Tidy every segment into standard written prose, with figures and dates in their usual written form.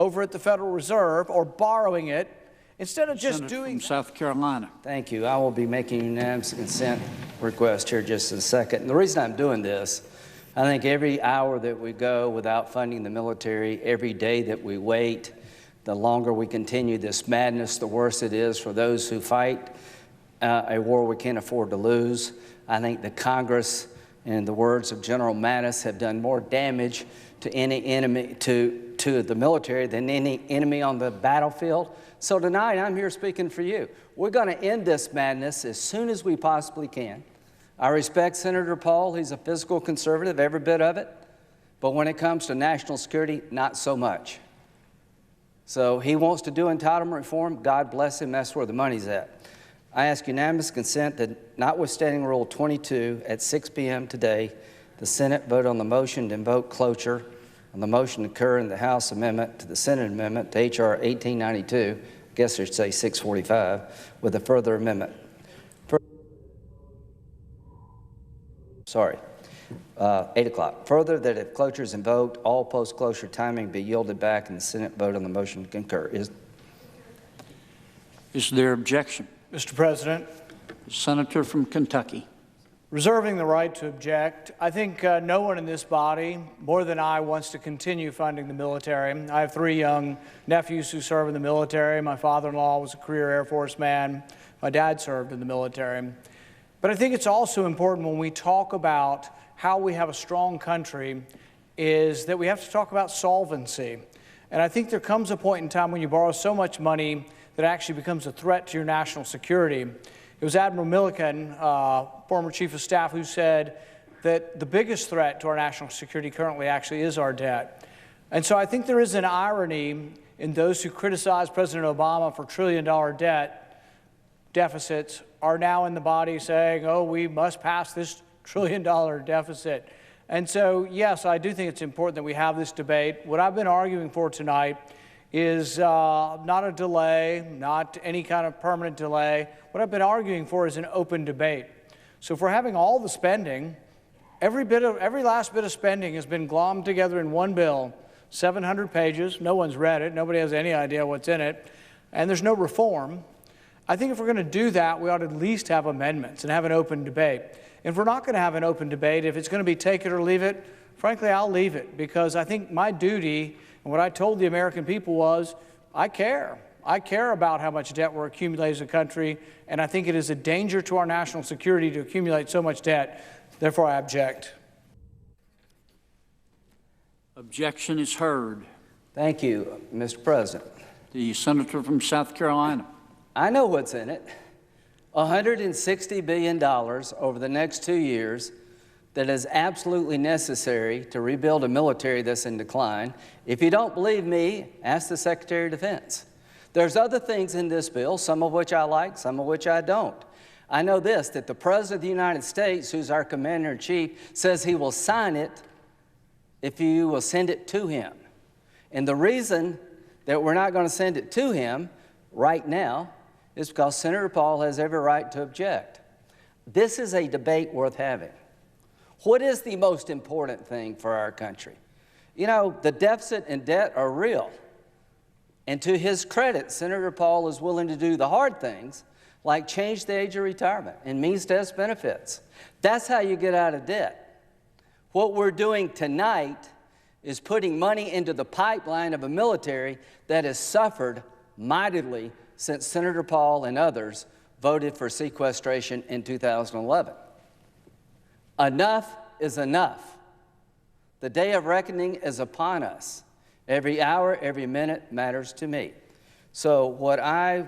over at the Federal Reserve or borrowing it instead of just Senator doing from South Carolina. Thank you. I will be making a unanimous consent request here just in a second. And the reason I'm doing this, I think every hour that we go without funding the military, every day that we wait, the longer we continue this madness, the worse it is for those who fight a war we can't afford to lose. I think the Congress, in the words of General Mattis, have done more damage to any enemy, to the military than any enemy on the battlefield. So tonight, I'm here speaking for you. We're going to end this madness as soon as we possibly can. I respect Senator Paul. He's a fiscal conservative, every bit of it. But when it comes to national security, not so much. So he wants to do entitlement reform. God bless him. That's where the money's at. I ask unanimous consent that, notwithstanding Rule 22, at 6 p.m. today, the Senate vote on the motion to invoke cloture on the motion to concur in the House amendment to the Senate amendment to H.R. 1892, I guess I should say 645, with a further amendment. 8 o'clock. Further, that if cloture is invoked, all post-cloture timing be yielded back and the Senate vote on the motion to concur. Is there objection? Mr. President, Senator from Kentucky. reserving the right to object. I think no one in this body, more than I, wants to continue funding the military. I have 3 young nephews who serve in the military. My father-in-law was a career Air Force man. My dad served in the military. But I think it's also important when we talk about how we have a strong country is that we have to talk about solvency. And I think there comes a point in time when you borrow so much money that it actually becomes a threat to your national security. It was Admiral Milliken, former Chief of Staff, who said that the biggest threat to our national security currently actually is our debt. And so I think there is an irony in those who criticize President Obama for trillion-dollar debt deficits are now in the body saying, oh, we must pass this trillion-dollar deficit. And so, yes, I do think it's important that we have this debate. What I've been arguing for tonight is not a delay, not any kind of permanent delay. What I've been arguing for is an open debate. So if we're having all the spending, every last bit of spending has been glommed together in one bill, 700 pages. No one's read it. Nobody has any idea what's in it. And there's no reform. I think if we're going to do that, we ought to at least have amendments and have an open debate. If we're not going to have an open debate, if it's going to be take it or leave it, frankly, I'll leave it, because I think my duty and what I told the American people was, I care. I care about how much debt we're accumulating as a country, and I think it is a danger to our national security to accumulate so much debt. Therefore, I object. Objection is heard. Thank you, Mr. President. The senator from South Carolina. I know what's in it. $160 billion over the next 2 years that is absolutely necessary to rebuild a military that's in decline. If you don't believe me, ask the Secretary of Defense. There's other things in this bill, some of which I like, some of which I don't. I know this, that the President of the United States, who's our Commander-in-Chief, says he will sign it if you will send it to him. And the reason that we're not going to send it to him right now is because Senator Paul has every right to object. This is a debate worth having. What is the most important thing for our country? You know, the deficit and debt are real. And to his credit, Senator Paul is willing to do the hard things, like change the age of retirement and means-test benefits. That's how you get out of debt. What we're doing tonight is putting money into the pipeline of a military that has suffered mightily since Senator Paul and others voted for sequestration in 2011. Enough is enough. The day of reckoning is upon us. Every hour, every minute matters to me. So what I'm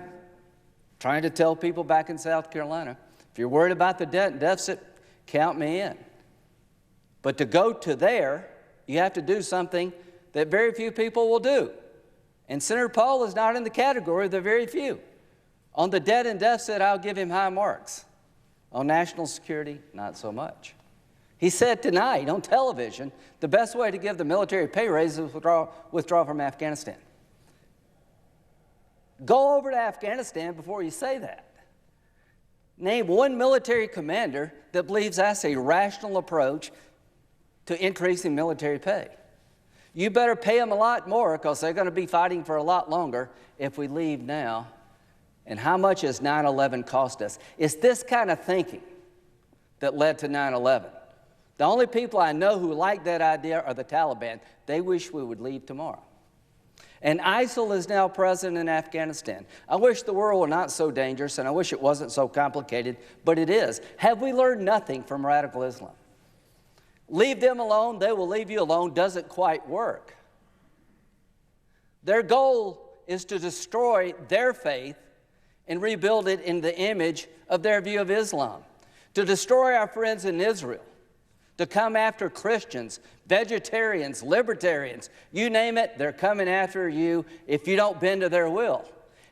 trying to tell people back in South Carolina, if you're worried about the debt and deficit, count me in. But to go to there, you have to do something that very few people will do. And Senator Paul is not in the category of the very few. On the debt and deficit, I'll give him high marks. On national security, not so much. He said tonight on television, the best way to give the military pay raises is withdraw from Afghanistan. Go over to Afghanistan before you say that. Name one military commander that believes that's a rational approach to increasing military pay. You better pay them a lot more because they're going to be fighting for a lot longer if we leave now. And how much has 9/11 cost us? It's this kind of thinking that led to 9/11. The only people I know who like that idea are the Taliban. They wish we would leave tomorrow. And ISIL is now present in Afghanistan. I wish the world were not so dangerous, and I wish it wasn't so complicated, but it is. Have we learned nothing from radical Islam? Leave them alone, they will leave you alone doesn't quite work. Their goal is to destroy their faith and rebuild it in the image of their view of Islam, to destroy our friends in Israel, to come after Christians, vegetarians, libertarians, you name it, they're coming after you if you don't bend to their will.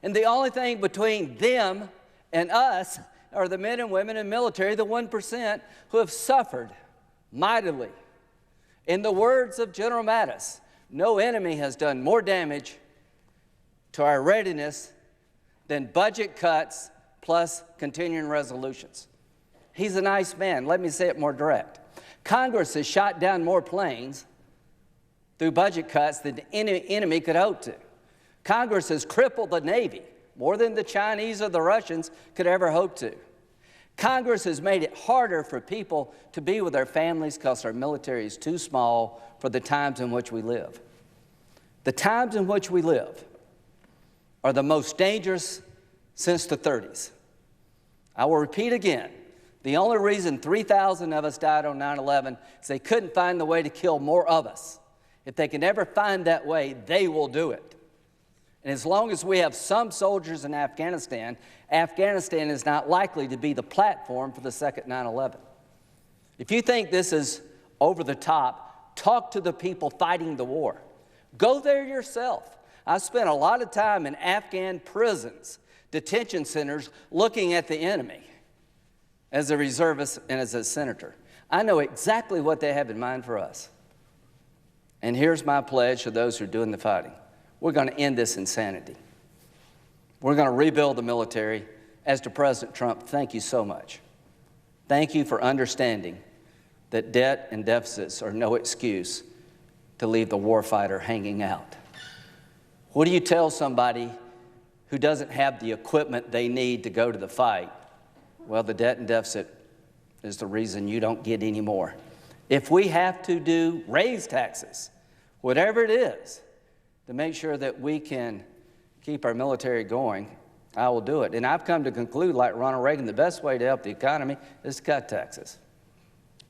And the only thing between them and us are the men and women in the military, the 1% who have suffered mightily. In the words of General Mattis, no enemy has done more damage to our readiness than budget cuts plus continuing resolutions. He's a nice man. Let me say it more direct. Congress has shot down more planes through budget cuts than the enemy could hope to. Congress has crippled the Navy more than the Chinese or the Russians could ever hope to. Congress has made it harder for people to be with their families because our military is too small for the times in which we live. The times in which we live are the most dangerous since the 30s. I will repeat again. The only reason 3,000 of us died on 9/11 is they couldn't find the way to kill more of us. If they can ever find that way, they will do it. And as long as we have some soldiers in Afghanistan, Afghanistan is not likely to be the platform for the second 9/11. If you think this is over the top, talk to the people fighting the war. Go there yourself. I spent a lot of time in Afghan prisons, detention centers, looking at the enemy as a reservist and as a senator. I know exactly what they have in mind for us. And here's my pledge to those who are doing the fighting. We're going to end this insanity. We're going to rebuild the military. As to President Trump, thank you so much. Thank you for understanding that debt and deficits are no excuse to leave the warfighter hanging out. What do you tell somebody who doesn't have the equipment they need to go to the fight? Well, the debt and deficit is the reason you don't get any more. If we have to raise taxes, whatever it is, to make sure that we can keep our military going, I will do it. And I've come to conclude, like Ronald Reagan, the best way to help the economy is to cut taxes.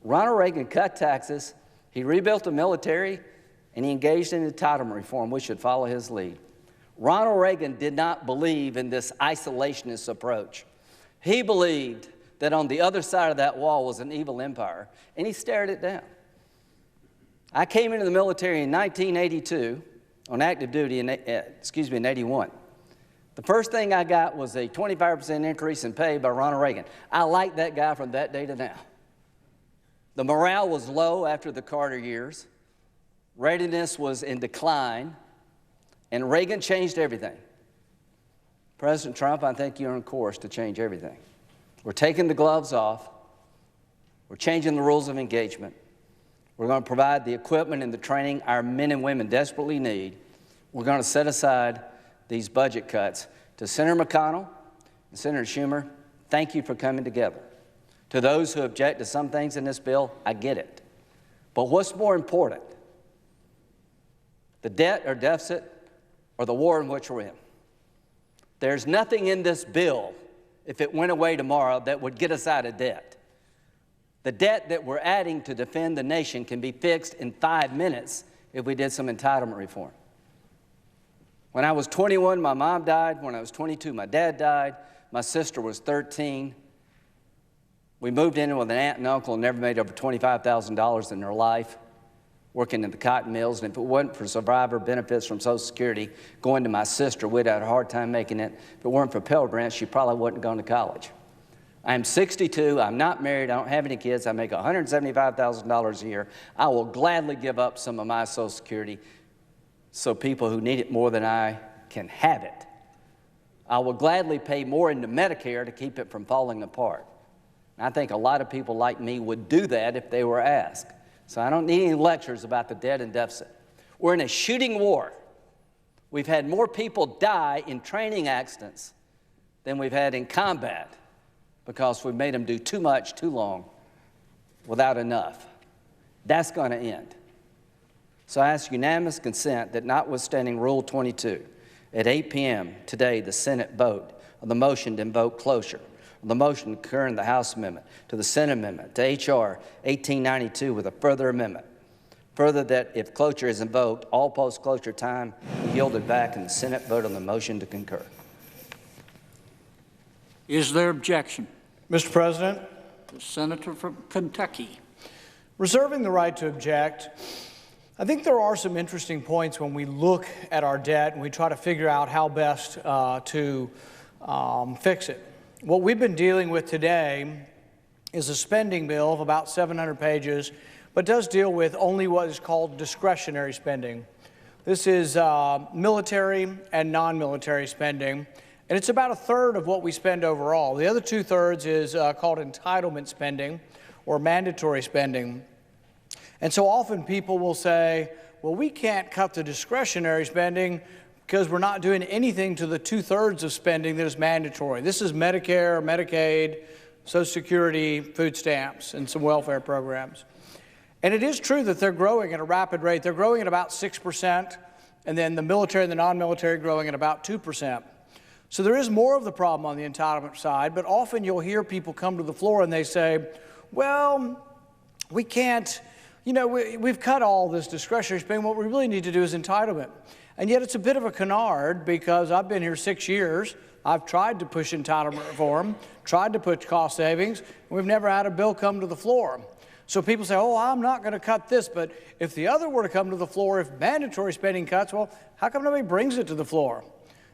Ronald Reagan cut taxes, he rebuilt the military, and he engaged in entitlement reform. We should follow his lead. Ronald Reagan did not believe in this isolationist approach. He believed that on the other side of that wall was an evil empire, and he stared it down. I came into the military in 1982 on active duty in 81. The first thing I got was a 25% increase in pay by Ronald Reagan. I liked that guy from that day to now. The morale was low after the Carter years. Readiness was in decline, and Reagan changed everything. President Trump, I think you're on course to change everything. We're taking the gloves off. We're changing the rules of engagement. We're going to provide the equipment and the training our men and women desperately need. We're going to set aside these budget cuts. To Senator McConnell and Senator Schumer, thank you for coming together. To those who object to some things in this bill, I get it. But what's more important, the debt or deficit or the war in which we're in? There's nothing in this bill, if it went away tomorrow, that would get us out of debt. The debt that we're adding to defend the nation can be fixed in 5 minutes if we did some entitlement reform. When I was 21, my mom died. When I was 22, my dad died. My sister was 13. We moved in with an aunt and uncle and never made over $25,000 in their life, working in the cotton mills. And if it wasn't for survivor benefits from Social Security going to my sister, we'd had a hard time making it. If it weren't for Pell Grants, she probably wouldn't have gone to college. I'm 62, I'm not married, I don't have any kids, I make $175,000 a year. I will gladly give up some of my Social Security so people who need it more than I can have it. I will gladly pay more into Medicare to keep it from falling apart. And I think a lot of people like me would do that if they were asked. So I don't need any lectures about the debt and deficit. We're in a shooting war. We've had more people die in training accidents than we've had in combat because we've made them do too much, too long, without enough. That's going to end. So I ask unanimous consent that notwithstanding Rule 22, at 8 p.m. today, the Senate vote on the motion to invoke cloture, on the motion to concur the House amendment, to the Senate amendment, to H.R. 1892 with a further amendment. Further, that if cloture is invoked, all post-cloture time be yielded back and the Senate vote on the motion to concur. Is there objection? Mr. President, The senator from Kentucky. reserving the right to object, I think there are some interesting points when we look at our debt and we try to figure out how best to fix it. What we've been dealing with today is a spending bill of about 700 pages, but does deal with only what is called discretionary spending. This is military and non-military spending, and it's about a third of what we spend overall. The other 2/3 is called entitlement spending or mandatory spending. And so often people will say, well, we can't cut the discretionary spending because we're not doing anything to the 2/3 of spending that is mandatory. This is Medicare, Medicaid, Social Security, food stamps, and some welfare programs. And it is true that they're growing at a rapid rate. They're growing at about 6%, and then the military and the non-military growing at about 2%. So there is more of the problem on the entitlement side, but often you'll hear people come to the floor and they say, well, we can't, we've cut all this discretionary spending. What we really need to do is entitlement. And yet it's a bit of a canard because I've been here 6 years. I've tried to push entitlement reform, tried to push cost savings, and we've never had a bill come to the floor. So people say, oh, I'm not going to cut this, but if the other were to come to the floor, if mandatory spending cuts, well, how come nobody brings it to the floor?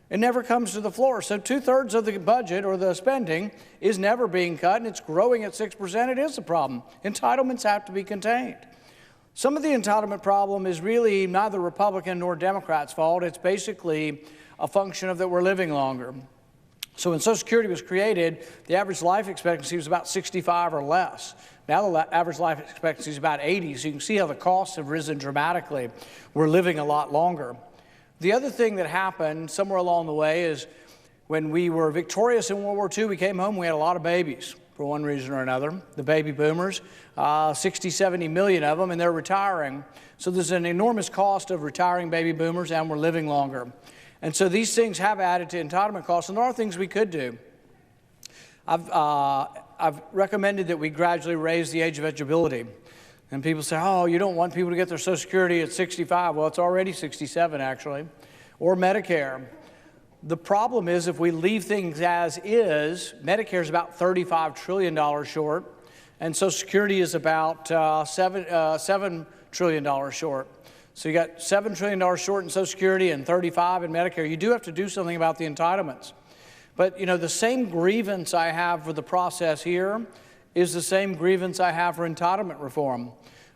It never comes to the floor. So 2/3 of the budget or the spending is never being cut, and it's growing at 6%. It is a problem. Entitlements have to be contained. Some of the entitlement problem is really neither Republican nor Democrats' fault. It's basically a function of that we're living longer. So when Social Security was created, the average life expectancy was about 65 or less. Now the average life expectancy is about 80, so you can see how the costs have risen dramatically. We're living a lot longer. The other thing that happened somewhere along the way is when we were victorious in World War II, we came home, we had a lot of babies for one reason or another. The baby boomers, 60, 70 million of them, and they're retiring. So there's an enormous cost of retiring baby boomers, and we're living longer. And so these things have added to entitlement costs, and there are things we could do. I've recommended that we gradually raise the age of eligibility. And people say, oh, you don't want people to get their Social Security at 65. Well, it's already 67, actually. Or Medicare. The problem is if we leave things as is, Medicare is about $35 trillion short, and Social Security is about $7 trillion short. So you got $7 trillion short in Social Security and 35 in Medicare. You do have to do something about the entitlements. But, the same grievance I have for the process here is the same grievance I have for entitlement reform.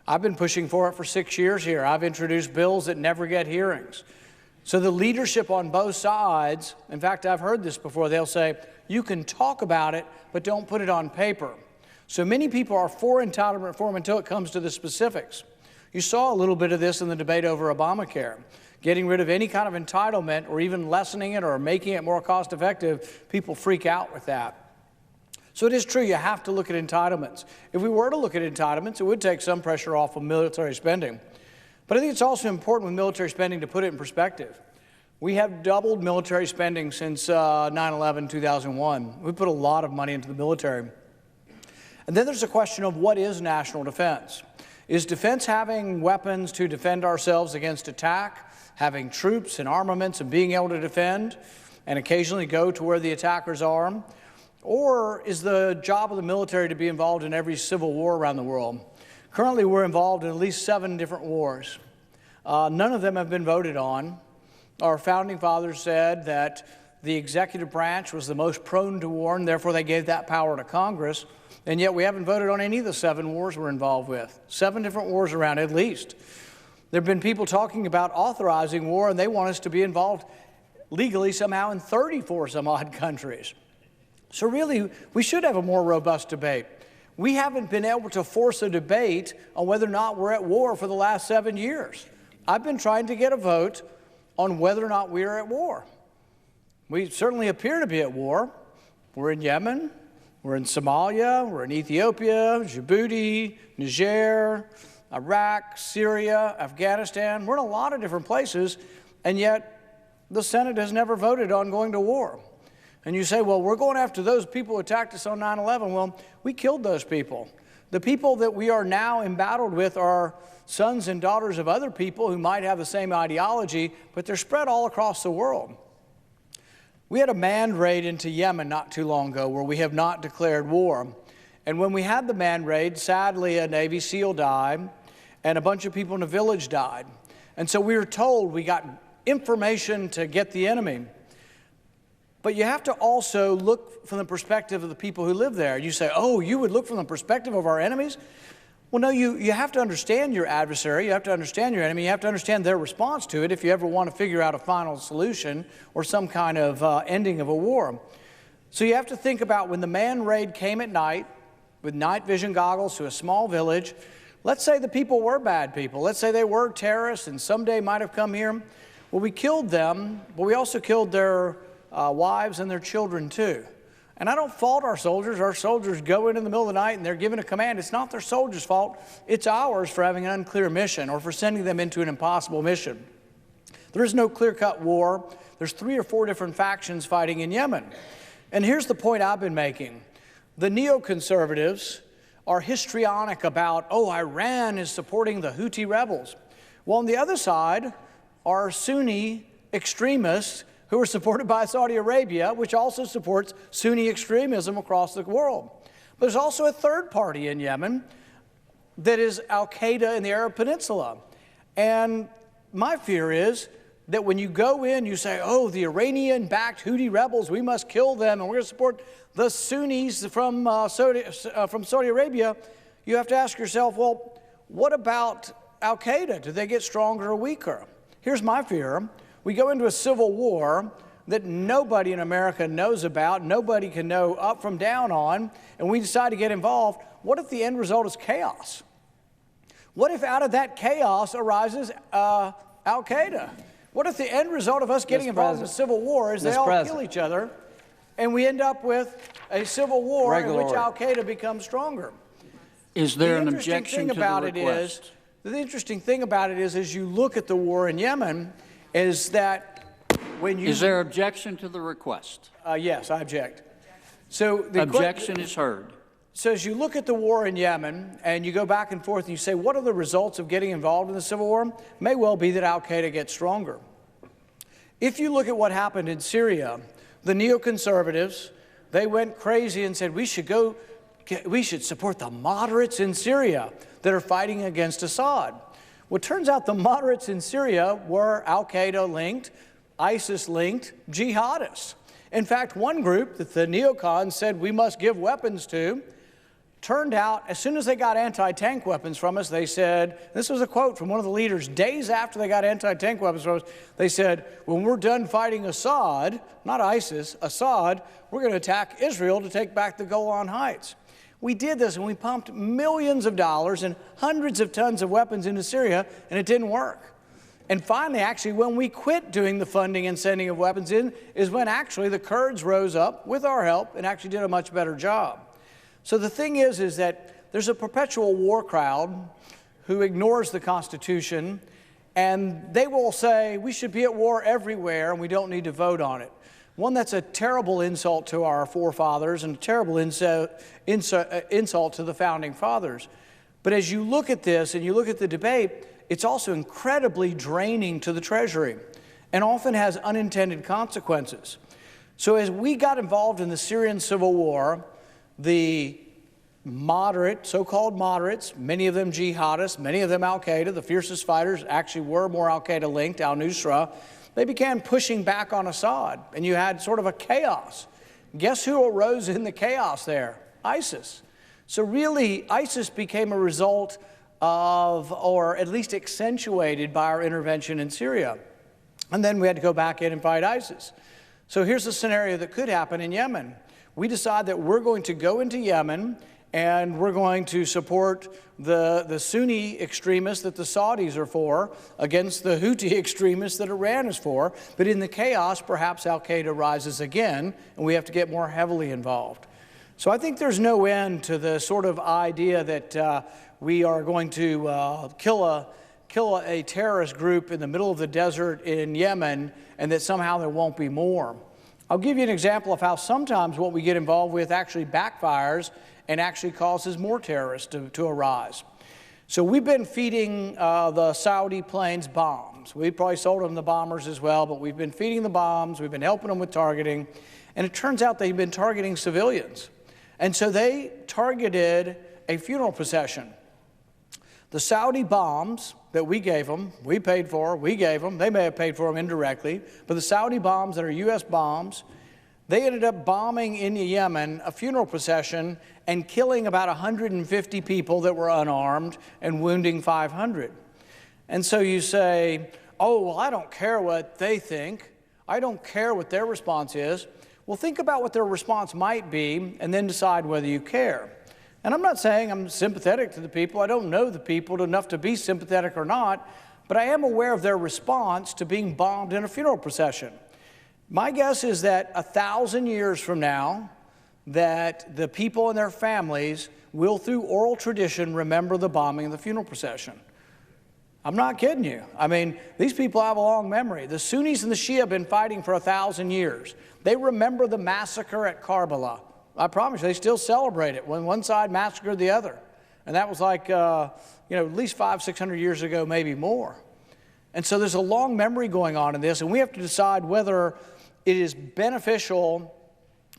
I've been pushing for it for 6 years here. I've introduced bills that never get hearings. So the leadership on both sides, in fact, I've heard this before, they'll say, you can talk about it, but don't put it on paper. So many people are for entitlement reform until it comes to the specifics. You saw a little bit of this in the debate over Obamacare. Getting rid of any kind of entitlement or even lessening it or making it more cost effective, people freak out with that. So it is true you have to look at entitlements. If we were to look at entitlements, it would take some pressure off of military spending. But I think it's also important with military spending to put it in perspective. We have doubled military spending since 9/11, 2001. We put a lot of money into the military. And then there's a question of what is national defense? Is defense having weapons to defend ourselves against attack, having troops and armaments and being able to defend and occasionally go to where the attackers are? Or is the job of the military to be involved in every civil war around the world? Currently, we're involved in at least 7 different wars. None of them have been voted on. Our founding fathers said that the executive branch was the most prone to war, and therefore they gave that power to Congress. And yet we haven't voted on any of the 7 wars we're involved with. 7 different wars around, at least. There have been people talking about authorizing war, and they want us to be involved legally somehow in 34 some odd countries. So really, we should have a more robust debate. We haven't been able to force a debate on whether or not we're at war for the last 7 years. I've been trying to get a vote on whether or not we are at war. We certainly appear to be at war. We're in Yemen, we're in Somalia, we're in Ethiopia, Djibouti, Niger, Iraq, Syria, Afghanistan. We're in a lot of different places, and yet the Senate has never voted on going to war. And you say, well, we're going after those people who attacked us on 9/11. Well, we killed those people. The people that we are now embattled with are sons and daughters of other people who might have the same ideology, but they're spread all across the world. We had a manned raid into Yemen not too long ago where we have not declared war. And when we had the manned raid, sadly, a Navy SEAL died and a bunch of people in the village died. And so we were told we got information to get the enemy. But you have to also look from the perspective of the people who live there. You say, oh, you would look from the perspective of our enemies? Well, no, you have to understand your adversary, you have to understand your enemy, you have to understand their response to it if you ever want to figure out a final solution or some kind of ending of a war. So you have to think about when the man raid came at night with night vision goggles to a small village. Let's say the people were bad people. Let's say they were terrorists and someday might have come here. Well, we killed them, but we also killed their wives and their children too. And I don't fault our soldiers. Our soldiers go in the middle of the night and they're given a command. It's not their soldiers' fault. It's ours for having an unclear mission or for sending them into an impossible mission. There is no clear-cut war. There's 3 or 4 different factions fighting in Yemen. And here's the point I've been making. The neoconservatives are histrionic about, oh, Iran is supporting the Houthi rebels. Well, on the other side are Sunni extremists who are supported by Saudi Arabia, which also supports Sunni extremism across the world. But there's also a third party in Yemen that is al-Qaeda in the Arab Peninsula. And my fear is that when you go in, you say, oh, the Iranian-backed Houthi rebels, we must kill them, and we're going to support the Sunnis from Saudi Arabia. You have to ask yourself, well, what about al-Qaeda? Do they get stronger or weaker? Here's my fear. We go into a civil war that nobody in America knows about, nobody can know up from down on, and we decide to get involved. What if the end result is chaos? What if out of that chaos arises al-Qaeda? What if the end result of us getting involved in a civil war is they all kill each other, and we end up with a civil war in which al-Qaeda becomes stronger? Is there an objection to the request? The interesting thing about it is, as you look at the war in Yemen, is that when you... Is there objection to the request? Yes, I object. So the objection is heard. So as you look at the war in Yemen and you go back and forth and you say, what are the results of getting involved in the civil war? It may well be that al-Qaeda gets stronger. If you look at what happened in Syria, the neoconservatives, they went crazy and said, we should support the moderates in Syria that are fighting against Assad. Well, it turns out the moderates in Syria were al-Qaeda-linked, ISIS-linked jihadists. In fact, one group that the neocons said we must give weapons to, turned out, as soon as they got anti-tank weapons from us, they said, this was a quote from one of the leaders, days after they got anti-tank weapons from us, they said, when we're done fighting Assad, not ISIS, Assad, we're going to attack Israel to take back the Golan Heights. We did this and we pumped millions of dollars and hundreds of tons of weapons into Syria, and it didn't work. And finally, actually, when we quit doing the funding and sending of weapons in, is when actually the Kurds rose up with our help and actually did a much better job. So the thing is that there's a perpetual war crowd who ignores the Constitution, and they will say we should be at war everywhere and we don't need to vote on it. One, that's a terrible insult to our forefathers and a terrible insult to the founding fathers. But as you look at this and you look at the debate, it's also incredibly draining to the Treasury and often has unintended consequences. So as we got involved in the Syrian civil war, the moderate, so-called moderates, many of them jihadists, many of them al-Qaeda, the fiercest fighters actually were more al-Qaeda linked, al-Nusra, they began pushing back on Assad, and you had sort of a chaos. Guess who arose in the chaos there? ISIS. So really, ISIS became a result of, or at least accentuated by our intervention in Syria. And then we had to go back in and fight ISIS. So here's a scenario that could happen in Yemen. We decide that we're going to go into Yemen and we're going to support the Sunni extremists that the Saudis are for against the Houthi extremists that Iran is for. But in the chaos, perhaps al-Qaeda rises again, and we have to get more heavily involved. So I think there's no end to the sort of idea that we are going to kill a terrorist group in the middle of the desert in Yemen, and that somehow there won't be more. I'll give you an example of how sometimes what we get involved with actually backfires and actually causes more terrorists to arise. So we've been feeding the Saudi planes bombs. We probably sold them the bombers as well, but we've been feeding the bombs, we've been helping them with targeting, and it turns out they've been targeting civilians. And so they targeted a funeral procession. The Saudi bombs that we gave them, we paid for, we gave them, they may have paid for them indirectly, but the Saudi bombs that are U.S. bombs, they ended up bombing in Yemen a funeral procession and killing about 150 people that were unarmed and wounding 500. And so you say, oh, well, I don't care what they think. I don't care what their response is. Well, think about what their response might be and then decide whether you care. And I'm not saying I'm sympathetic to the people. I don't know the people enough to be sympathetic or not, but I am aware of their response to being bombed in a funeral procession. My guess is that 1,000 years from now, that the people and their families will, through oral tradition, remember the bombing of the funeral procession. I'm not kidding you. I mean, these people have a long memory. The Sunnis and the Shia have been fighting for 1,000 years. They remember the massacre at Karbala. I promise you, they still celebrate it when one side massacred the other. And that was like, at least 500-600 years ago, maybe more. And so there's a long memory going on in this, and we have to decide whether it is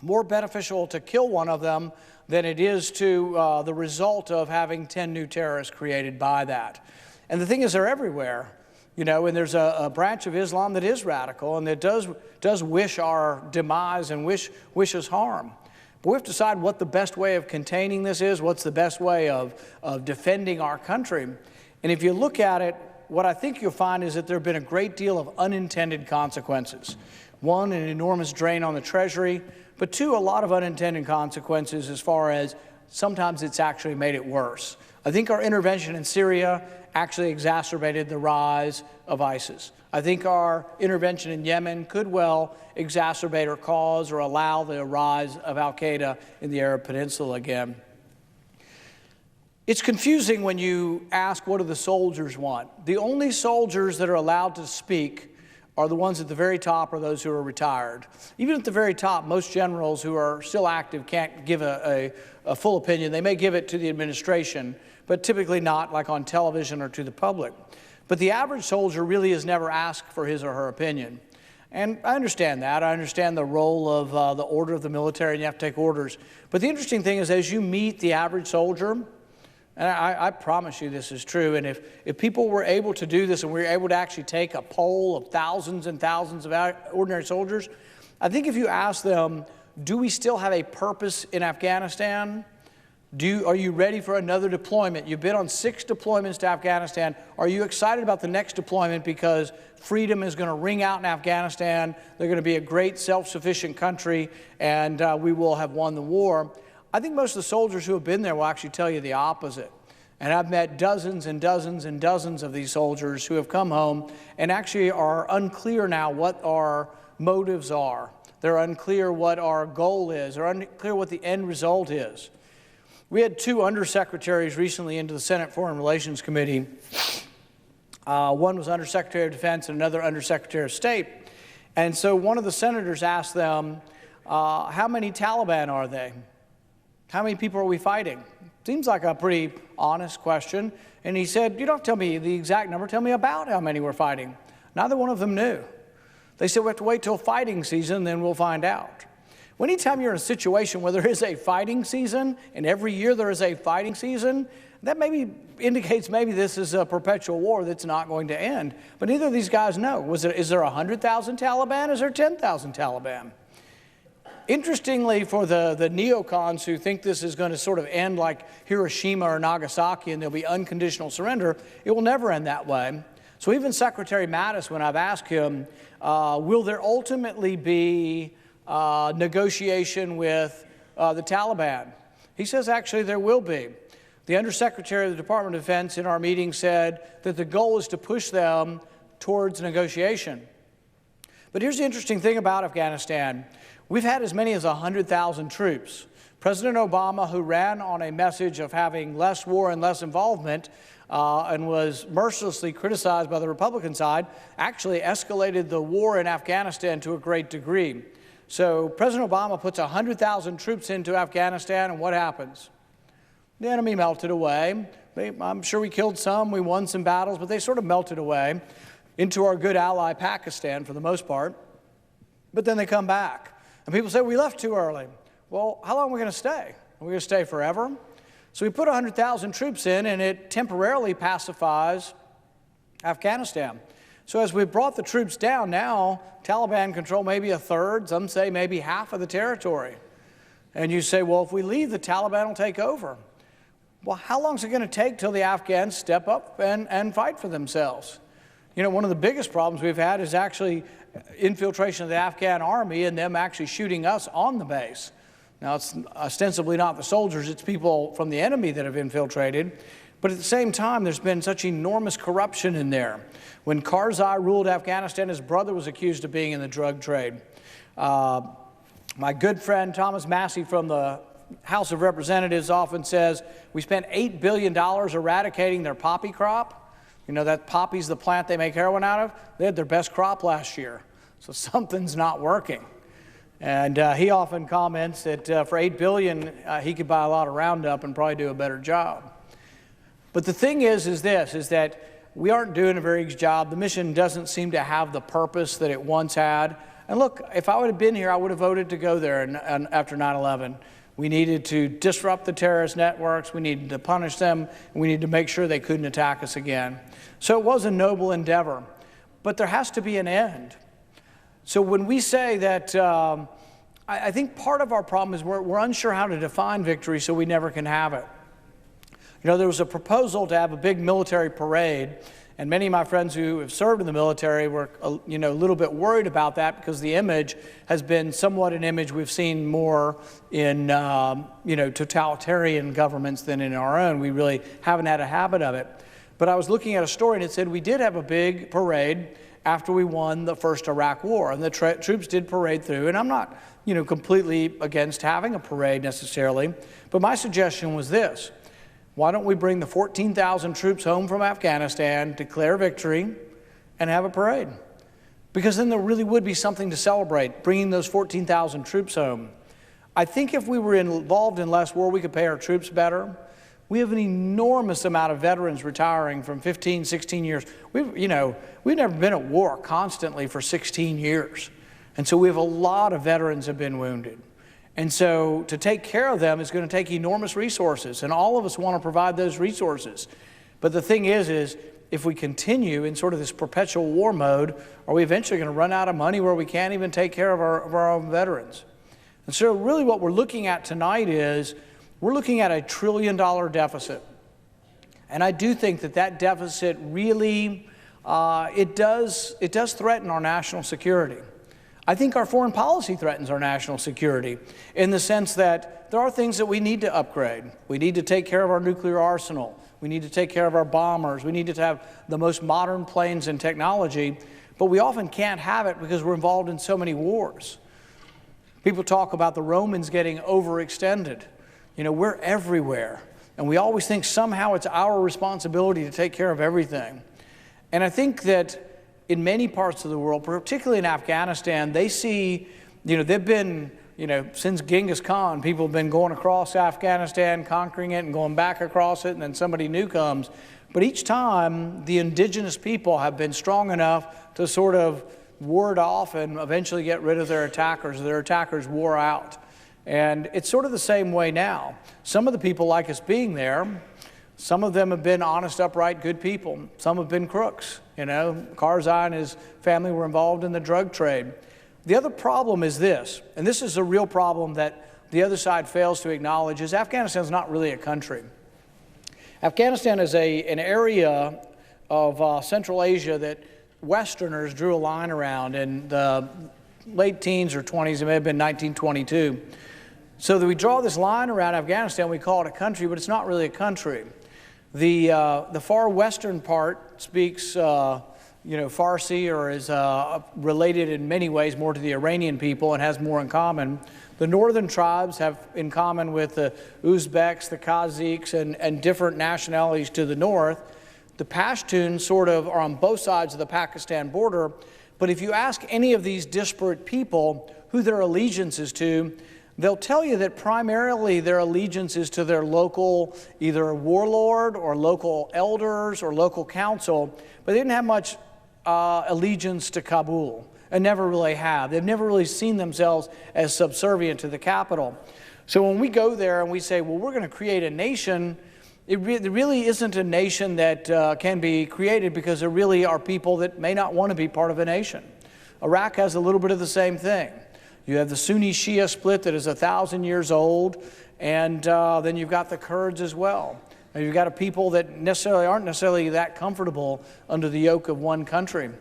more beneficial to kill one of them than it is to the result of having 10 new terrorists created by that. And the thing is, they're everywhere, and there's a branch of Islam that is radical and that does wish our demise and wishes harm. But we have to decide what the best way of containing this is, what's the best way of defending our country. And if you look at it, what I think you'll find is that there have been a great deal of unintended consequences. One, an enormous drain on the Treasury, but two, a lot of unintended consequences as far as sometimes it's actually made it worse. I think our intervention in Syria actually exacerbated the rise of ISIS. I think our intervention in Yemen could well exacerbate or cause or allow the rise of al-Qaeda in the Arab Peninsula again. It's confusing when you ask, what do the soldiers want? The only soldiers that are allowed to speak are the ones at the very top or those who are retired. Even at the very top, most generals who are still active can't give a full opinion. They may give it to the administration, but typically not like on television or to the public. But the average soldier really is never asked for his or her opinion. And I understand that. I understand the role of the order of the military, and you have to take orders. But the interesting thing is, as you meet the average soldier, and I promise you this is true, and if people were able to do this and we were able to actually take a poll of thousands and thousands of ordinary soldiers, I think if you ask them, do we still have a purpose in Afghanistan? Are you ready for another deployment? You've been on 6 deployments to Afghanistan. Are you excited about the next deployment because freedom is going to ring out in Afghanistan? They're going to be a great self-sufficient country, and we will have won the war. I think most of the soldiers who have been there will actually tell you the opposite. And I've met dozens and dozens and dozens of these soldiers who have come home and actually are unclear now what our motives are. They're unclear what our goal is. They're unclear what the end result is. We had 2 undersecretaries recently into the Senate Foreign Relations Committee. One was Undersecretary of Defense and another Undersecretary of State. And so one of the senators asked them, how many Taliban are they? How many people are we fighting? Seems like a pretty honest question. And he said, you don't have to tell me the exact number, tell me about how many we're fighting. Neither one of them knew. They said, we have to wait till fighting season, then we'll find out. Well, anytime you're in a situation where there is a fighting season, and every year there is a fighting season, that maybe indicates maybe this is a perpetual war that's not going to end. But neither of these guys know. Is there 100,000 Taliban? Is there 10,000 Taliban? Interestingly, for the neocons who think this is going to sort of end like Hiroshima or Nagasaki and there'll be unconditional surrender, it will never end that way. So even Secretary Mattis, when I've asked him, will there ultimately be negotiation with the Taliban? He says actually there will be. The Undersecretary of the Department of Defense in our meeting said that the goal is to push them towards negotiation. But here's the interesting thing about Afghanistan. We've had as many as 100,000 troops. President Obama, who ran on a message of having less war and less involvement, and was mercilessly criticized by the Republican side, actually escalated the war in Afghanistan to a great degree. So President Obama puts 100,000 troops into Afghanistan, and what happens? The enemy melted away. I'm sure we killed some, we won some battles, but they sort of melted away into our good ally Pakistan for the most part. But then they come back. And people say, we left too early. Well, how long are we going to stay? Are we going to stay forever? So we put 100,000 troops in, and it temporarily pacifies Afghanistan. So as we brought the troops down, now Taliban control maybe a third, some say maybe half of the territory. And you say, well, if we leave, the Taliban will take over. Well, how long is it going to take till the Afghans step up and fight for themselves? You know, one of the biggest problems we've had is actually infiltration of the Afghan army and them actually shooting us on the base. Now, it's ostensibly not the soldiers, it's people from the enemy that have infiltrated. But at the same time, there's been such enormous corruption in there. When Karzai ruled Afghanistan, his brother was accused of being in the drug trade. My good friend Thomas Massey from the House of Representatives often says, we spent $8 billion eradicating their poppy crop. You know, that poppy's the plant they make heroin out of. They had their best crop last year. So something's not working. And he often comments that for $8 billion, he could buy a lot of Roundup and probably do a better job. But the thing is that we aren't doing a very good job. The mission doesn't seem to have the purpose that it once had. And look, if I would have been here, I would have voted to go there after 9/11. We needed to disrupt the terrorist networks. We needed to punish them. And we needed to make sure they couldn't attack us again. So it was a noble endeavor. But there has to be an end. So when we say that, I think part of our problem is we're unsure how to define victory, so we never can have it. You know, there was a proposal to have a big military parade, and many of my friends who have served in the military were, a little bit worried about that because the image has been somewhat an image we've seen more in, totalitarian governments than in our own. We really haven't had a habit of it. But I was looking at a story and it said we did have a big parade after we won the first Iraq War, and the troops did parade through. And I'm not, completely against having a parade necessarily, but my suggestion was this. Why don't we bring the 14,000 troops home from Afghanistan, declare victory, and have a parade? Because then there really would be something to celebrate, bringing those 14,000 troops home. I think if we were involved in less war, we could pay our troops better. We have an enormous amount of veterans retiring from 15, 16 years. We've never been at war constantly for 16 years. And so we have a lot of veterans have been wounded. And so to take care of them is going to take enormous resources, and all of us want to provide those resources. But the thing is if we continue in sort of this perpetual war mode, are we eventually going to run out of money where we can't even take care of our own veterans? And so really what we're looking at tonight is we're looking at $1 trillion deficit. And I do think that deficit really, it does threaten our national security. I think our foreign policy threatens our national security in the sense that there are things that we need to upgrade. We need to take care of our nuclear arsenal. We need to take care of our bombers. We need to have the most modern planes and technology, but we often can't have it because we're involved in so many wars. People talk about the Romans getting overextended. We're everywhere, and we always think somehow it's our responsibility to take care of everything. And I think that in many parts of the world, particularly in Afghanistan, they see, they've been, since Genghis Khan, people have been going across Afghanistan, conquering it, and going back across it, and then somebody new comes. But each time, the indigenous people have been strong enough to sort of ward off and eventually get rid of their attackers. Their attackers wore out. And it's sort of the same way now. Some of the people like us being there. Some of them have been honest, upright, good people. Some have been crooks. Karzai and his family were involved in the drug trade. The other problem is this, and this is a real problem that the other side fails to acknowledge, is Afghanistan is not really a country. Afghanistan is an area of Central Asia that Westerners drew a line around in the late teens or 20s. It may have been 1922. So that we draw this line around Afghanistan, we call it a country, but it's not really a country. The far western part speaks Farsi, or is related in many ways more to the Iranian people and has more in common. The northern tribes have in common with the Uzbeks, the Kazakhs, and different nationalities to the north. The Pashtuns sort of are on both sides of the Pakistan border, but if you ask any of these disparate people who their allegiance is to, they'll tell you that primarily their allegiance is to their local either warlord or local elders or local council, but they didn't have much allegiance to Kabul, and never really have. They've never really seen themselves as subservient to the capital. So when we go there and we say, well, we're going to create a nation, it really isn't a nation that can be created, because there really are people that may not want to be part of a nation. Iraq has a little bit of the same thing. You have the Sunni-Shia split that is 1,000 years old, and then you've got the Kurds as well. And you've got a people that aren't necessarily that comfortable under the yoke of one country.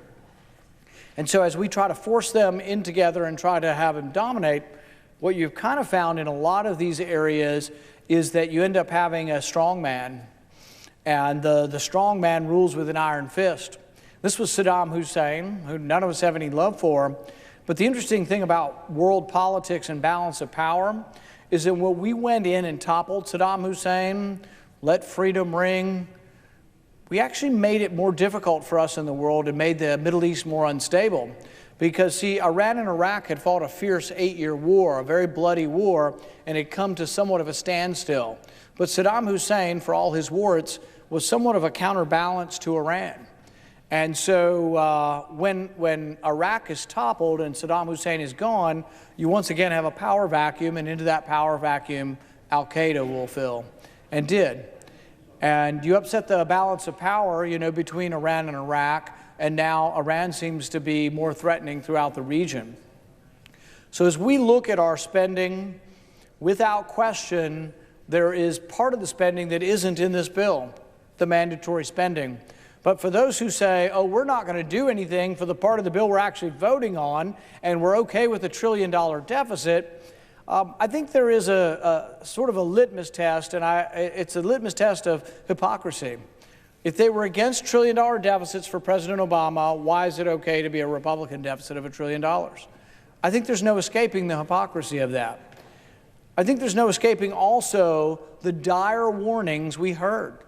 And so as we try to force them in together and try to have them dominate, what you've kind of found in a lot of these areas is that you end up having a strong man, and the strong man rules with an iron fist. This was Saddam Hussein, who none of us have any love for. But the interesting thing about world politics and balance of power is that when we went in and toppled Saddam Hussein, let freedom ring, we actually made it more difficult for us in the world and made the Middle East more unstable. Because, see, Iran and Iraq had fought a fierce 8-year war, a very bloody war, and had come to somewhat of a standstill. But Saddam Hussein, for all his warts, was somewhat of a counterbalance to Iran. And so when Iraq is toppled and Saddam Hussein is gone, you once again have a power vacuum, and into that power vacuum, Al-Qaeda will fill, and did. And you upset the balance of power, between Iran and Iraq, and now Iran seems to be more threatening throughout the region. So as we look at our spending, without question, there is part of the spending that isn't in this bill, the mandatory spending. But for those who say, oh, we're not going to do anything for the part of the bill we're actually voting on, and we're okay with a $1 trillion deficit, I think there is a sort of a litmus test, and it's a litmus test of hypocrisy. If they were against $1 trillion deficits for President Obama, why is it okay to be a Republican deficit of $1 trillion? I think there's no escaping the hypocrisy of that. I think there's no escaping also the dire warnings we heard.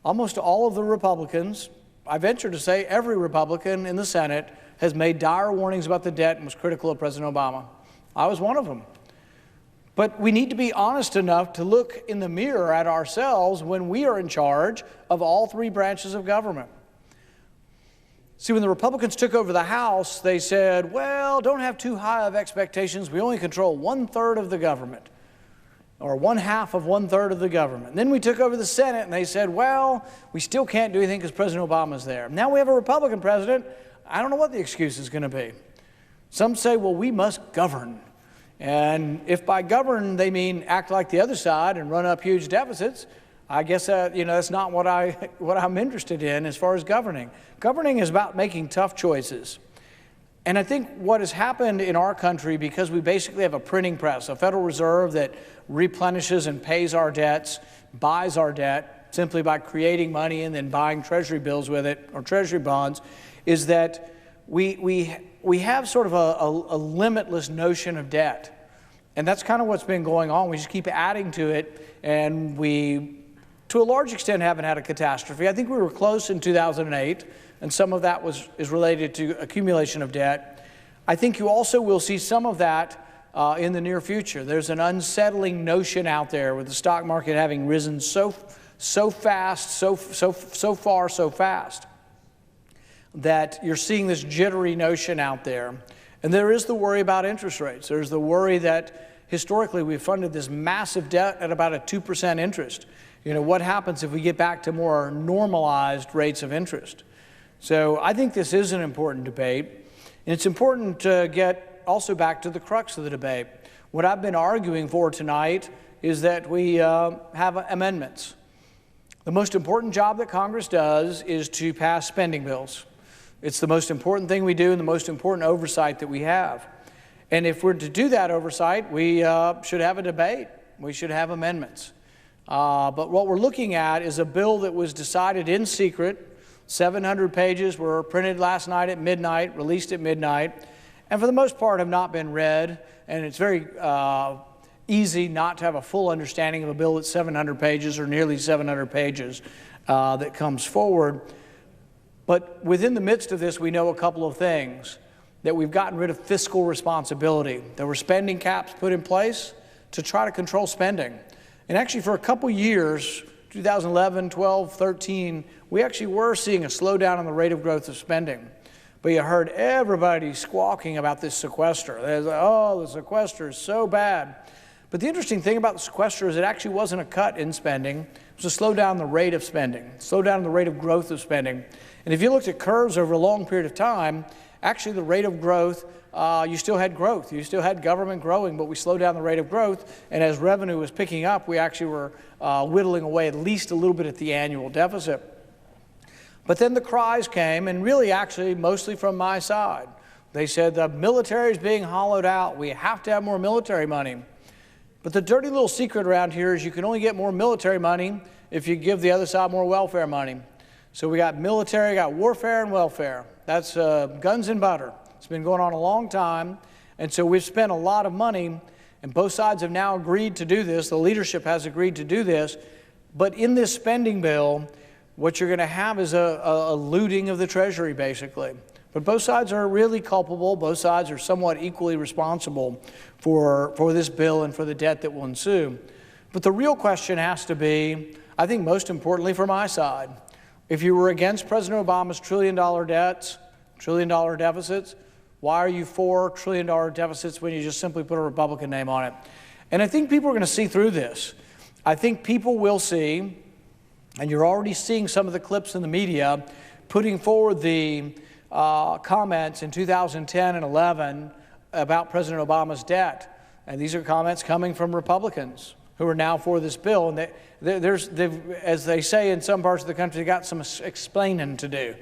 Almost all of the Republicans, I venture to say every Republican in the Senate, has made dire warnings about the debt and was critical of President Obama. I was one of them. But we need to be honest enough to look in the mirror at ourselves when we are in charge of all three branches of government. See, when the Republicans took over the House, they said, well, don't have too high of expectations. We only control 1/3 of the government, or 1/2 of 1/3 of the government. And then we took over the Senate, and they said, well, we still can't do anything because President Obama's there. Now we have a Republican president. I don't know what the excuse is going to be. Some say, well, we must govern. And if by govern they mean act like the other side and run up huge deficits, I guess that's not what I'm interested in as far as governing. Governing is about making tough choices. And I think what has happened in our country, because we basically have a printing press, a Federal Reserve that replenishes and pays our debts, buys our debt simply by creating money and then buying treasury bills with it, or treasury bonds, is that we have sort of a limitless notion of debt. And that's kind of what's been going on. We just keep adding to it, and we, to a large extent, haven't had a catastrophe. I think we were close in 2008, and some of that is related to accumulation of debt. I think you also will see some of that in the near future. There's an unsettling notion out there with the stock market having risen so fast, so far, so fast, that you're seeing this jittery notion out there. And there is the worry about interest rates. There's the worry that historically we've funded this massive debt at about a 2% interest. What happens if we get back to more normalized rates of interest? So I think this is an important debate. And it's important to get also back to the crux of the debate. What I've been arguing for tonight is that we have amendments. The most important job that Congress does is to pass spending bills. It's the most important thing we do and the most important oversight that we have. And if we're to do that oversight, we should have a debate. We should have amendments. But what we're looking at is a bill that was decided in secret. 700 pages were printed last night at midnight, released at midnight, and for the most part have not been read. And it's very easy not to have a full understanding of a bill that's 700 pages or nearly 700 pages that comes forward. But within the midst of this, we know a couple of things. That we've gotten rid of fiscal responsibility. There were spending caps put in place to try to control spending. And actually for a couple years, 2011, 12, 13, we actually were seeing a slowdown in the rate of growth of spending. But you heard everybody squawking about this sequester. They're like, oh, the sequester is so bad. But the interesting thing about the sequester is it actually wasn't a cut in spending. It was a slow down the rate of spending, slow down the rate of growth of spending. And if you looked at curves over a long period of time, actually the rate of growth, you still had growth. You still had government growing, but we slowed down the rate of growth. And as revenue was picking up, we actually were whittling away at least a little bit at the annual deficit. But then the cries came, and really actually mostly from my side. They said the military is being hollowed out. We have to have more military money. But the dirty little secret around here is you can only get more military money if you give the other side more welfare money. So we got military, got warfare and welfare. That's guns and butter. It's been going on a long time. And so we've spent a lot of money, and both sides have now agreed to do this. The leadership has agreed to do this. But in this spending bill, what you're going to have is a looting of the Treasury, basically. But both sides are really culpable. Both sides are somewhat equally responsible for this bill and for the debt that will ensue. But the real question has to be, I think most importantly for my side, if you were against President Obama's trillion-dollar debts, trillion-dollar deficits, why are you for trillion-dollar deficits when you just simply put a Republican name on it? And I think people are going to see through this. I think people will see, and you're already seeing some of the clips in the media, putting forward the comments in 2010 and 11 about President Obama's debt. And these are comments coming from Republicans who are now for this bill. And as they say in some parts of the country, they got some explaining to do.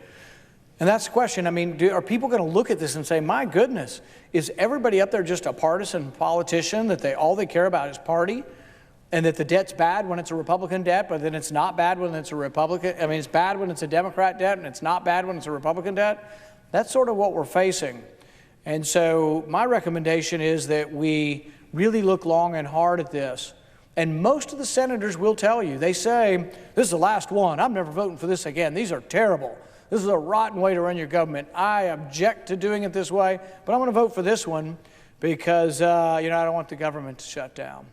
And that's the question. I mean, are people going to look at this and say, my goodness, is everybody up there just a partisan politician that all they care about is party? And that the debt's bad when it's a Republican debt, but then it's not bad when it's a Republican. I mean, it's bad when it's a Democrat debt, and it's not bad when it's a Republican debt. That's sort of what we're facing. And so my recommendation is that we really look long and hard at this. And most of the senators will tell you, they say, this is the last one. I'm never voting for this again. These are terrible. This is a rotten way to run your government. I object to doing it this way, but I'm going to vote for this one because, I don't want the government to shut down.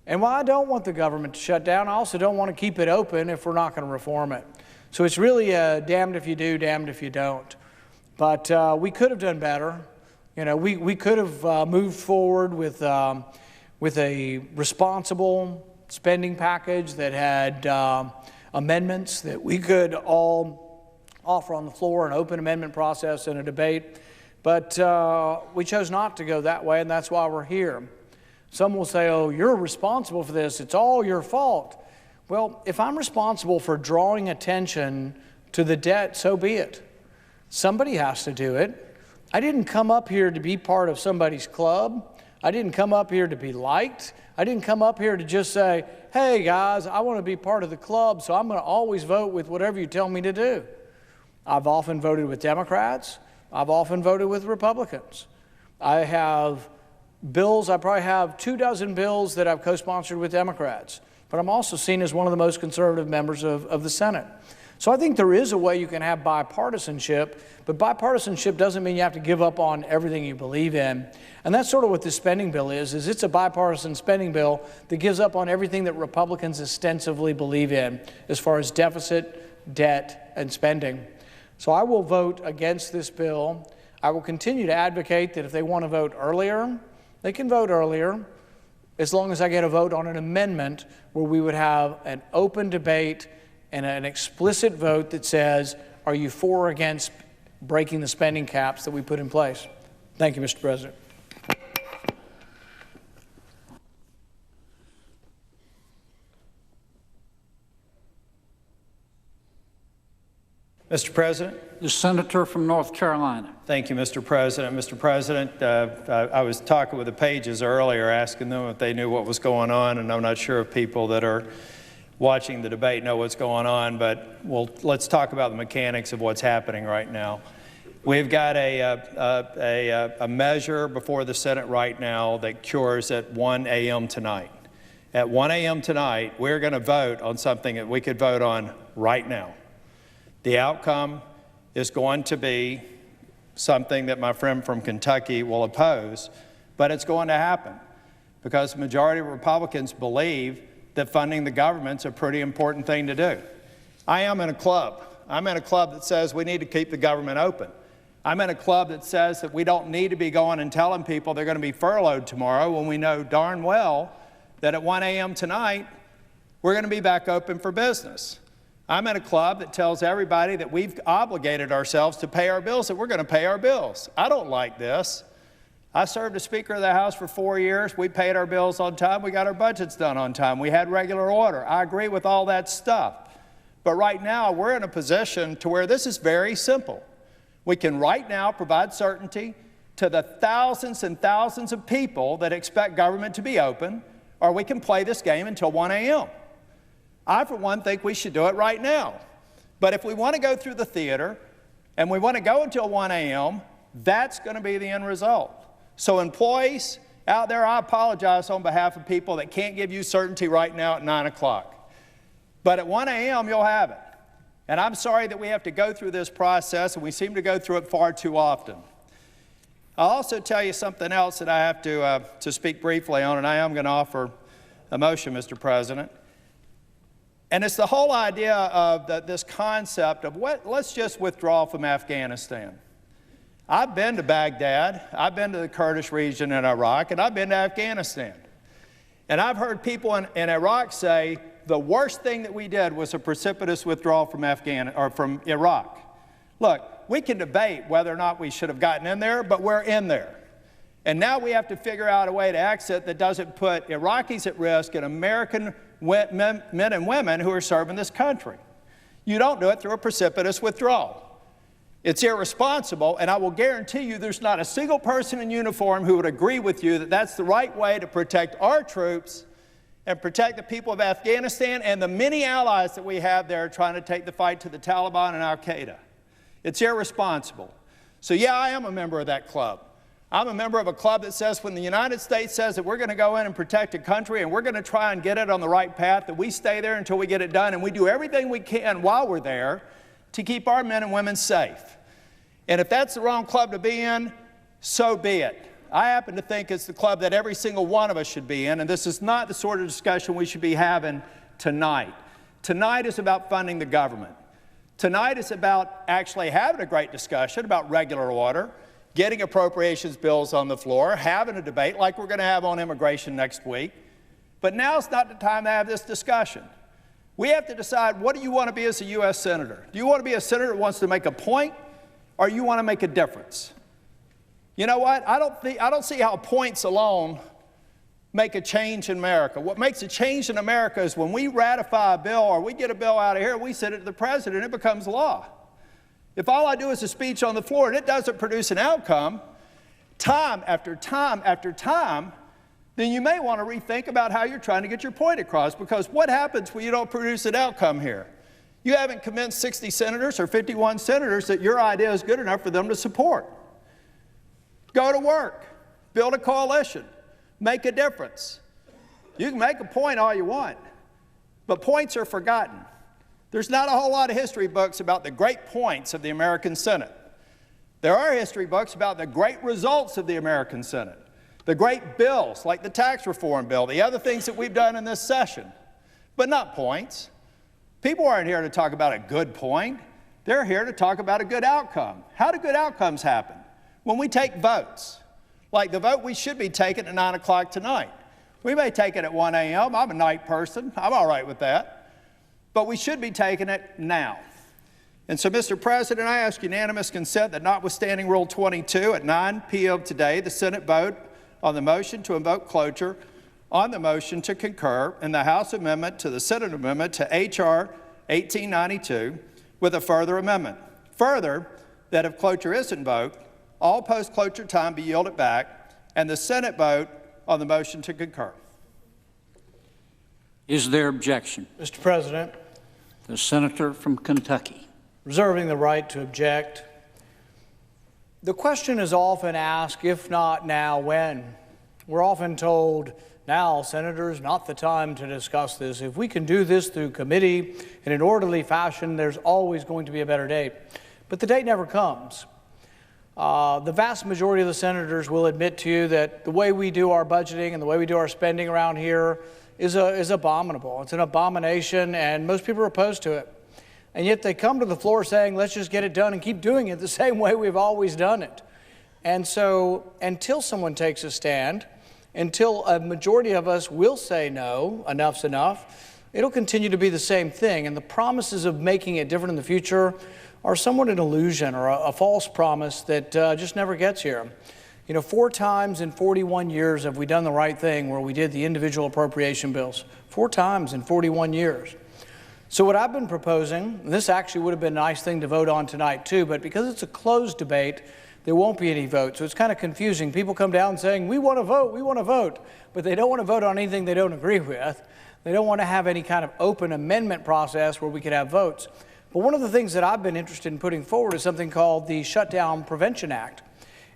And while I don't want the government to shut down, I also don't want to keep it open if we're not going to reform it. So it's really damned if you do, damned if you don't. But we could have done better. We could have moved forward with a responsible spending package that had amendments that we could all offer on the floor, an open amendment process and a debate. But we chose not to go that way, and that's why we're here. Some will say, oh, you're responsible for this. It's all your fault. Well, if I'm responsible for drawing attention to the debt, so be it. Somebody has to do it. I didn't come up here to be part of somebody's club. I didn't come up here to be liked. I didn't come up here to just say, hey, guys, I want to be part of the club, so I'm going to always vote with whatever you tell me to do. I've often voted with Democrats. I've often voted with Republicans. I have bills, I probably have 24 bills that I've co-sponsored with Democrats, but I'm also seen as one of the most conservative members of the Senate. So I think there is a way you can have bipartisanship, but bipartisanship doesn't mean you have to give up on everything you believe in. And that's sort of what this spending bill is it's a bipartisan spending bill that gives up on everything that Republicans ostensibly believe in as far as deficit, debt, and spending. So I will vote against this bill. I will continue to advocate that if they want to vote earlier, they can vote earlier, as long as I get a vote on an amendment where we would have an open debate and an explicit vote that says, are you for or against breaking the spending caps that we put in place? Thank you, Mr. President. Mr. President. The senator from North Carolina. Thank you, Mr. President. Mr. President, I was talking with the Pages earlier, asking them if they knew what was going on, and I'm not sure if people that are watching the debate know what's going on, but let's talk about the mechanics of what's happening right now. We've got a measure before the Senate right now that cures at 1 a.m. tonight. At 1 a.m. tonight, we're going to vote on something that we could vote on right now. The outcome is going to be something that my friend from Kentucky will oppose, but it's going to happen because the majority of Republicans believe that funding the government's a pretty important thing to do. I am in a club. I'm in a club that says we need to keep the government open. I'm in a club that says that we don't need to be going and telling people they're going to be furloughed tomorrow when we know darn well that at 1 a.m. tonight, we're going to be back open for business. I'm in a club that tells everybody that we've obligated ourselves to pay our bills, that we're going to pay our bills. I don't like this. I served as Speaker of the House for 4 years. We paid our bills on time. We got our budgets done on time. We had regular order. I agree with all that stuff. But right now, we're in a position to where this is very simple. We can right now provide certainty to the thousands and thousands of people that expect government to be open, or we can play this game until 1 a.m. I, for one, think we should do it right now. But if we want to go through the theater and we want to go until 1 a.m., that's going to be the end result. So employees out there, I apologize on behalf of people that can't give you certainty right now at 9 o'clock. But at 1 a.m., you'll have it. And I'm sorry that we have to go through this process, and we seem to go through it far too often. I'll also tell you something else that I have to speak briefly on, and I am going to offer a motion, Mr. President. And it's the whole idea of this concept of let's just withdraw from Afghanistan. I've been to Baghdad, I've been to the Kurdish region in Iraq, and I've been to Afghanistan. And I've heard people in Iraq say the worst thing that we did was a precipitous withdrawal from Iraq. Look, we can debate whether or not we should have gotten in there, but we're in there. And now we have to figure out a way to exit that doesn't put Iraqis at risk and American men and women who are serving this country. You don't do it through a precipitous withdrawal. It's irresponsible, and I will guarantee you there's not a single person in uniform who would agree with you that that's the right way to protect our troops and protect the people of Afghanistan and the many allies that we have there trying to take the fight to the Taliban and al-Qaeda. It's irresponsible. So yeah, I am a member of that club. I'm a member of a club that says when the United States says that we're going to go in and protect a country and we're going to try and get it on the right path, that we stay there until we get it done, and we do everything we can while we're there to keep our men and women safe. And if that's the wrong club to be in, so be it. I happen to think it's the club that every single one of us should be in, and this is not the sort of discussion we should be having tonight. Tonight is about funding the government. Tonight is about actually having a great discussion about regular order, getting appropriations bills on the floor, having a debate like we're going to have on immigration next week. But now's not the time to have this discussion. We have to decide, what do you want to be as a U.S. Senator? Do you want to be a senator that wants to make a point, or you want to make a difference? You know what? I don't see how points alone make a change in America. What makes a change in America is when we ratify a bill or we get a bill out of here, we send it to the president, it becomes law. If all I do is a speech on the floor and it doesn't produce an outcome, time after time after time, then you may want to rethink about how you're trying to get your point across, because what happens when you don't produce an outcome here? You haven't convinced 60 senators or 51 senators that your idea is good enough for them to support. Go to work, build a coalition, make a difference. You can make a point all you want, but points are forgotten. There's not a whole lot of history books about the great points of the American Senate. There are history books about the great results of the American Senate, the great bills like the tax reform bill, the other things that we've done in this session, but not points. People aren't here to talk about a good point. They're here to talk about a good outcome. How do good outcomes happen? When we take votes, like the vote we should be taking at 9 o'clock tonight. We may take it at 1 a.m. I'm a night person. I'm all right with that. But we should be taking it now. And so, Mr. President, I ask unanimous consent that notwithstanding Rule 22 at 9 p.m. today, the Senate vote on the motion to invoke cloture on the motion to concur in the House amendment to the Senate amendment to H.R. 1892, with a further amendment. Further, that if cloture is invoked, all post-cloture time be yielded back, and the Senate vote on the motion to concur. Is there objection? Mr. President, The senator from Kentucky. reserving the right to object. The question is often asked, if not now, when? We're often told, now, Senators, not the time to discuss this. If we can do this through committee in an orderly fashion, there's always going to be a better date. But the date never comes. The vast majority of the senators will admit to you that the way we do our budgeting and the way we do our spending around here is abominable. It's an abomination, and most people are opposed to it. And yet they come to the floor saying, let's just get it done and keep doing it the same way we've always done it. And so until someone takes a stand, until a majority of us will say no, enough's enough, it'll continue to be the same thing. And the promises of making it different in the future are somewhat an illusion or a false promise that just never gets here. You know, 4 times in 41 years have we done the right thing where we did the individual appropriation bills. 4 times in 41 years. So what I've been proposing, and this actually would have been a nice thing to vote on tonight too, but because it's a closed debate, there won't be any vote. So it's kind of confusing. People come down saying, we want to vote, but they don't want to vote on anything they don't agree with. They don't want to have any kind of open amendment process where we could have votes. But one of the things that I've been interested in putting forward is something called the Shutdown Prevention Act.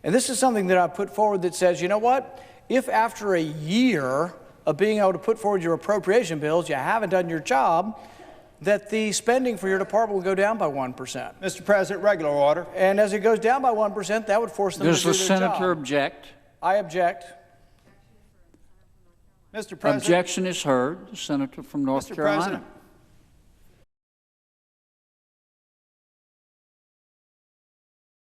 And this is something that I've put forward that says, you know what? If after a year of being able to put forward your appropriation bills, you haven't done your job, that the spending for your department will go down by 1%. Mr. President, regular order. And as it goes down by 1%, that would force them to do their job. Does the senator object? I object. Mr. President. Objection is heard. The senator from North Mr. Carolina. President.